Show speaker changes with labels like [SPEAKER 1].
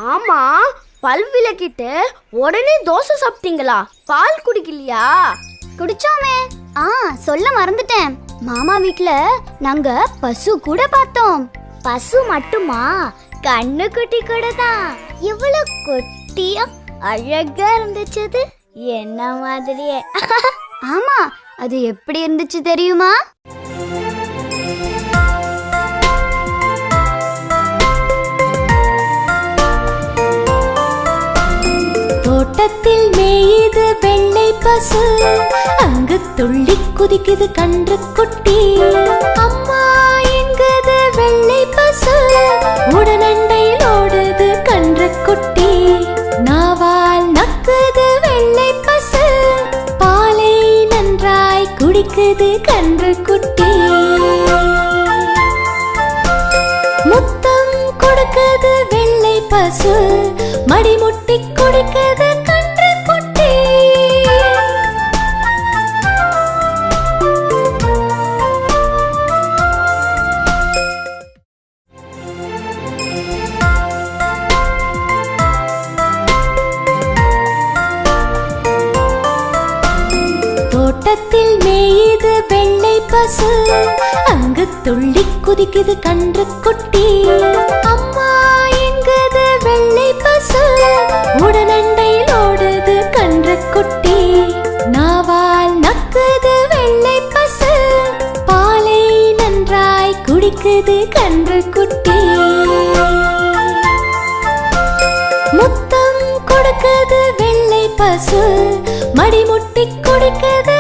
[SPEAKER 1] ஆமா, பல் விளக்கிட்டு உடனே தோசை சாப்பிட்டீங்களா? பால் குடிக்கலையா?
[SPEAKER 2] குடிச்சோமே. சொல்ல மறந்துட்டேன். மாமா வீட்ல நாங்க பசு கூட பார்த்தோம். பசு மட்டுமா, கண்ணு குட்டி கூட தான். இவ்வளவு குட்டியா அழகா இருந்துச்சு. அது என்ன மாதிரியே. ஆமா, அது எப்படி இருந்துச்சு தெரியுமா?
[SPEAKER 3] தோட்டத்தில் மேயுது வெள்ளை பசு, அங்கு துள்ளி குதிக்குது கன்று குட்டி. அம்மா என்குது வெள்ளை பசு, உடனண்டையில் ஓடுது கன்று குட்டி. நாவால் நக்குது வெள்ளை பசு, பாலை நன்றாய் குடிக்குது கன்று குட்டி. முத்தம் கொடுக்குது வெள்ளை பசு, மடிமுட்டி கொடுக்குது கன்று குட்டி. தோட்டத்தில் மேயுது வெள்ளை பசு, அங்கு துள்ளி குதிக்குது கன்று குட்டி. அம்மா என்குது வெள்ளை பசு, உடனண்டையில் ஓடுது கன்று குட்டி. நாவால் நக்குது வெள்ளை பசு, பாலை நன்றாய் குடிக்குது கன்று குட்டி. முத்தம் கொடுக்குது வெள்ளை பசு, மடிமுட்டி கொடுக்குது